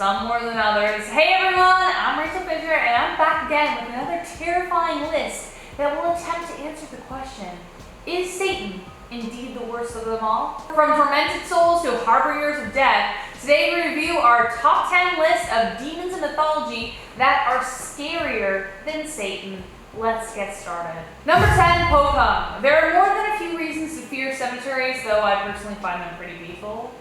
some more than others. Hey everyone, I'm Raechel Fisher and I'm back again with another terrifying list that will attempt to answer the question, is Satan indeed the worst of them all? From tormented souls to harbingers of death, today we review our top 10 list of demons in mythology that are scarier than Satan. Let's get started. Number 10, Poh-Kong. There are more than a few reasons to fear cemeteries, though I personally find them pretty peaceful.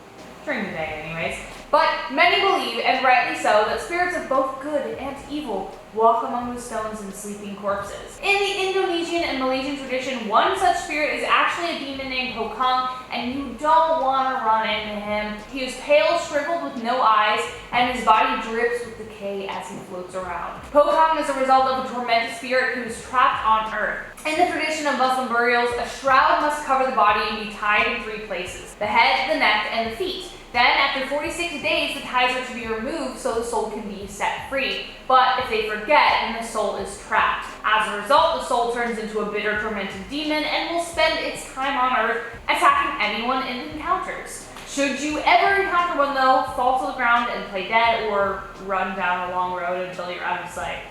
During the day anyways. But many believe, and rightly so, that spirits of both good and evil walk among the stones and sleeping corpses. In the Indonesian and Malaysian tradition, one such spirit is actually a demon named Pocong, and you don't want to run into him. He is pale, shriveled with no eyes, and his body drips with decay as he floats around. Pocong is a result of a tormented spirit who is trapped on earth. In the tradition of Muslim burials, a shroud must cover the body and be tied in 3 places: the head, the neck, and the feet. Then, after 46 days, the ties are to be removed so the soul can be set free. But if they forget, then the soul is trapped. As a result, the soul turns into a bitter, tormented demon and will spend its time on earth attacking anyone it encounters. Should you ever encounter one though, fall to the ground and play dead, or run down a long road until you're out of sight.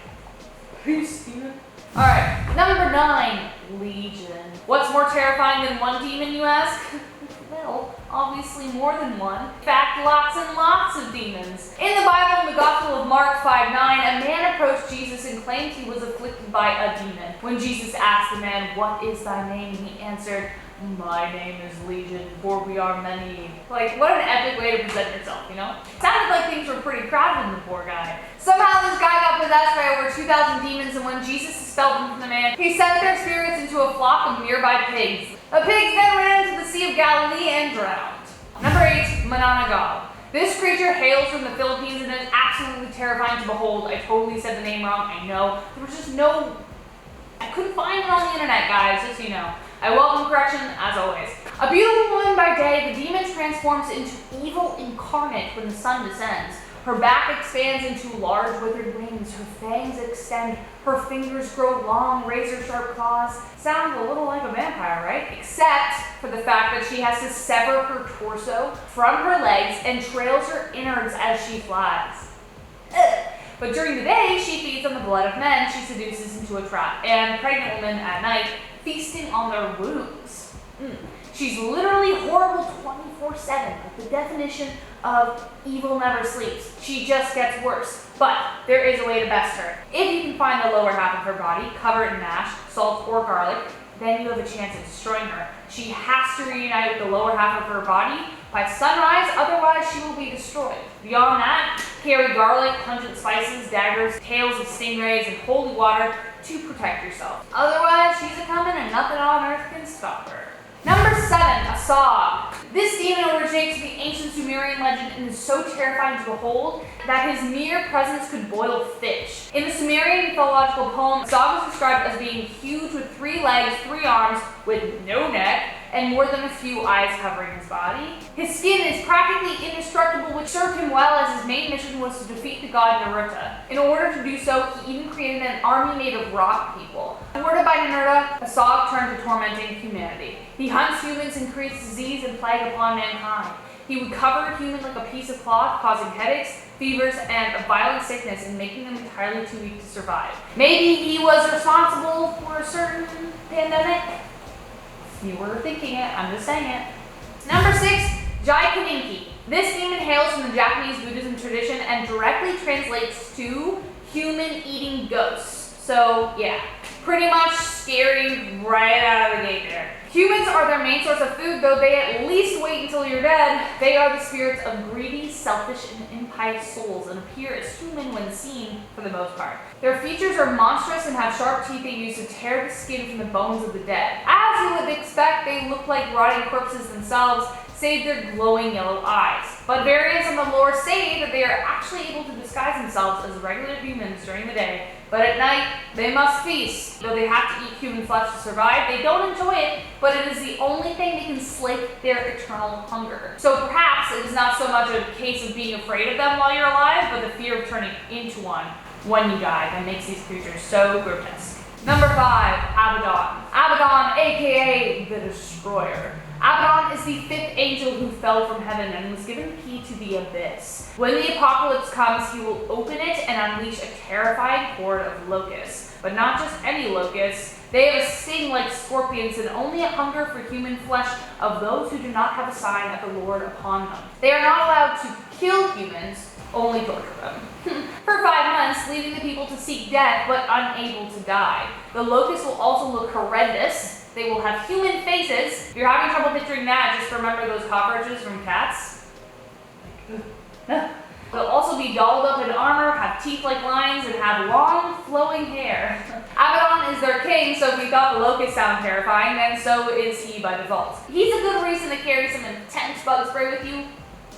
Peace, demon. Alright, number 9, Legion. What's more terrifying than one demon, you ask? Well, obviously more than one. In fact, lots and lots of demons. In the Bible, in the Gospel of Mark 5:9, a man approached Jesus and claimed he was afflicted by a demon. When Jesus asked the man, "What is thy name?" he answered, "My name is Legion, for we are many." Like, what an epic way to present yourself, you know? Sounded like things were pretty crowded in the poor guy. Somehow this guy got possessed by over 2,000 demons, and when Jesus expelled them from the man, he sent their spirits into a flock of nearby pigs. The pigs then ran into the Sea of Galilee and drowned. Number 8, Mananaggal. This creature hails from the Philippines and is absolutely terrifying to behold. I totally said the name wrong, I know. There was just no... I couldn't find it on the internet, guys, just so you know. I welcome correction, as always. A beautiful woman by day, the demon transforms into evil incarnate when the sun descends. Her back expands into large withered wings, her fangs extend, her fingers grow long, razor-sharp claws. Sounds a little like a vampire, right? Except for the fact that she has to sever her torso from her legs and trails her innards as she flies. Ugh. But during the day, she feeds on the blood of men she seduces into a trap, and pregnant women at night feasting on their wounds. She's literally horrible 24/7, but the definition of evil never sleeps. She just gets worse. But there is a way to best her. If you can find the lower half of her body, cover it in ash, salt, or garlic, then you have a chance of destroying her. She has to reunite with the lower half of her body by sunrise, otherwise she will be destroyed. Beyond that, carry garlic, pungent spices, daggers, tails of stingrays, and holy water to protect yourself. Otherwise, she's a coming and nothing on earth can stop her. Number 7, Asag. This demon originates from the ancient Sumerian legend and is so terrifying to behold that his mere presence could boil fish. In the Sumerian mythological poem, Asag is described as being huge with 3 legs, 3 arms, with no neck, and more than a few eyes covering his body. His skin is practically indestructible, which served him well as his main mission was to defeat the god Naruto. In order to do so, he even created an army made of rock people. Thwarted by Naruto, Asag turned to tormenting humanity. He hunts humans and creates disease and plague upon mankind. He would cover a human like a piece of cloth, causing headaches, fevers, and a violent sickness and making them entirely too weak to survive. Maybe he was responsible for a certain pandemic? You were thinking it, I'm just saying it. Number 6, Jikininki. This demon hails from the Japanese Buddhism tradition and directly translates to human-eating ghosts. So yeah, pretty much scary right out of the gate there. Humans are their main source of food, though they at least wait until you're dead. They are the spirits of greedy, selfish, and impious souls and appear as human when seen for the most part. Their features are monstrous and have sharp teeth they use to tear the skin from the bones of the dead. As you would expect, they look like rotting corpses themselves, save their glowing yellow eyes. But variants on the lore say that they are actually able to disguise themselves as regular humans during the day, but at night they must feast. Though they have to eat human flesh to survive, they don't enjoy it, but it is the only thing that can slake their eternal hunger. So perhaps it is not so much a case of being afraid of them while you're alive, but the fear of turning into one when you die that makes these creatures so grotesque. Number 5, Abbadon. Abbadon, aka the Destroyer. Abbadon is the 5th angel who fell from heaven and was given the key to the abyss. When the apocalypse comes, he will open it and unleash a terrifying horde of locusts. But not just any locusts. They have a sting like scorpions and only a hunger for human flesh of those who do not have a sign of the Lord upon them. They are not allowed to kill humans, only torture them. For 5 months, leaving the people to seek death, but unable to die. The locusts will also look horrendous. They will have human faces. If you're having trouble picturing that, just remember those cockroaches from Cats. They'll also be dolled up in armor, have teeth like lions, and have long, flowing hair. Abbadon is their king, so if you thought the locusts sound terrifying, then so is he by default. He's a good reason to carry some intense bug spray with you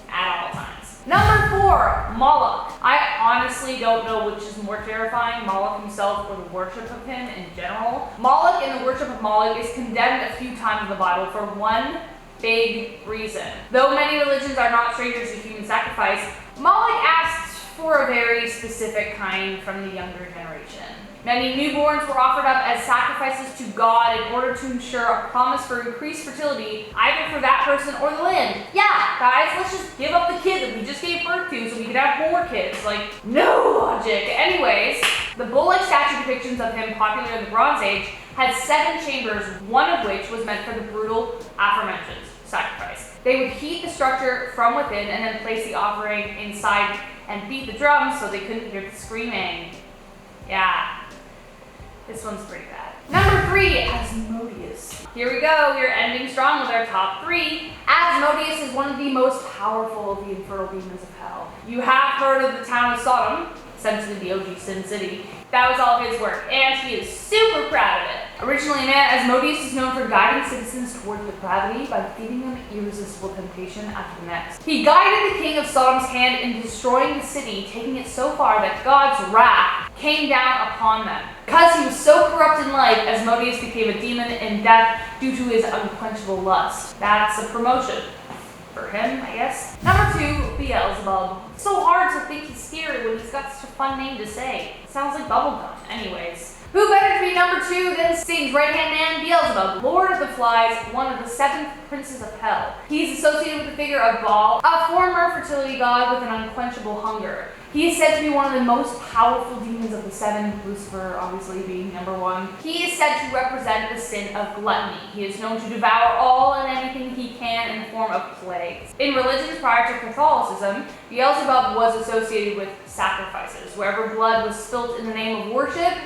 at all times. Number 4, Moloch. I honestly don't know which is more terrifying, Moloch himself or the worship of him in general. Moloch and the worship of Moloch is condemned a few times in the Bible for one big reason. Though many religions are not strangers to human sacrifice, Moloch asks for a very specific kind from the younger generation. Many newborns were offered up as sacrifices to God in order to ensure a promise for increased fertility, either for that person or the land. Yeah, guys, let's just give up the kid that we just gave birth to so we can have more kids. Like, no logic. Anyways, the bull-like statue depictions of him popular in the Bronze Age had 7 chambers, one of which was meant for the brutal aforementioned sacrifice. They would heat the structure from within and then place the offering inside and beat the drums so they couldn't hear the screaming. Yeah. This one's pretty bad. Number 3, Asmodeus. Here we go, we're ending strong with our top 3. Asmodeus is one of the most powerful of the infernal demons of hell. You have heard of the town of Sodom, essentially the OG Sin City. That was all his work, and he is super proud of it. Originally a man, Asmodeus is known for guiding citizens toward depravity by feeding them irresistible temptation after the next. He guided the king of Sodom's hand in destroying the city, taking it so far that God's wrath came down upon them. Because he was so corrupt in life, Asmodeus became a demon in death due to his unquenchable lust. That's a promotion. For him, I guess. Number 2, Beelzebub. So hard to think he's scary when he's got such a fun name to say. It sounds like bubblegum. Anyways. Who better to be number 2 than Satan's right-hand man, Beelzebub, Lord of the Flies, one of the 7th princes of hell. He's associated with the figure of Baal, a former fertility god with an unquenchable hunger. He is said to be one of the most powerful demons of the 7, Lucifer obviously being number 1. He is said to represent the sin of gluttony. He is known to devour all and anything he can in the form of plagues. In religions prior to Catholicism, Beelzebub was associated with sacrifices. Wherever blood was spilt in the name of worship,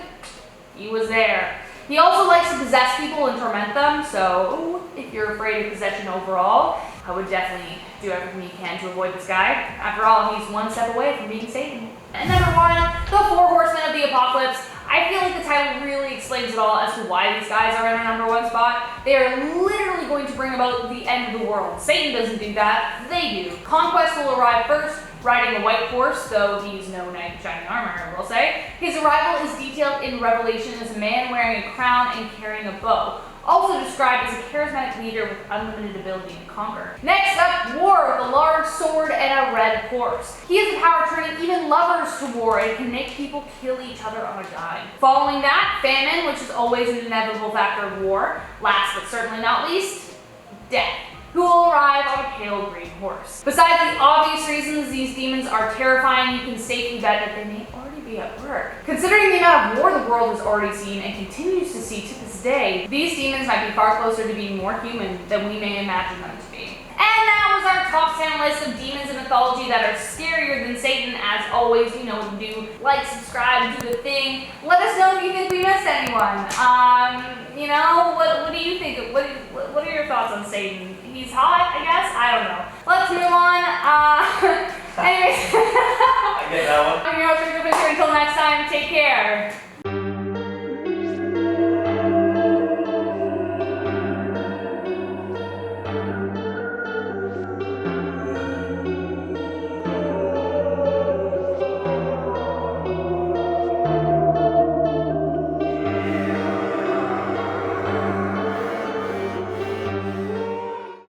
he was there. He also likes to possess people and torment them, so if you're afraid of possession overall, I would definitely do everything you can to avoid this guy. After all, he's one step away from being Satan. And number 1, the 4 Horsemen of the Apocalypse. I feel like the title really explains it all as to why these guys are in our number 1 spot. They are literally going to bring about the end of the world. Satan doesn't do that, they do. Conquest will arrive first, riding a white horse, though he's no knight in shining armor, I will say. His arrival is detailed in Revelation as a man wearing a crown and carrying a bow. Also described as a charismatic leader with unlimited ability to conquer. Next up, war with a large sword and a red horse. He has the power of turning even lovers to war and can make people kill each other on a dime. Following that, famine, which is always an inevitable factor of war. Last but certainly not least, death, who will arrive on a pale green horse. Besides the obvious reasons these demons are terrifying, you can safely bet that they may already be at work. Considering the amount of war the world has already seen and continues to see to this day, these demons might be far closer to being more human than we may imagine them to be. And that was our top 10 list of demons in mythology that are scarier than Satan. As always, you know what to do. Like, subscribe, do the thing. Let us know if you think we missed anyone. You know, what do you think? What are your thoughts on Satan? He's hot, I guess? I don't know. Let's move on. Anyways. I get that one. I'm your host, Raechel Fisher. Until next time, take care.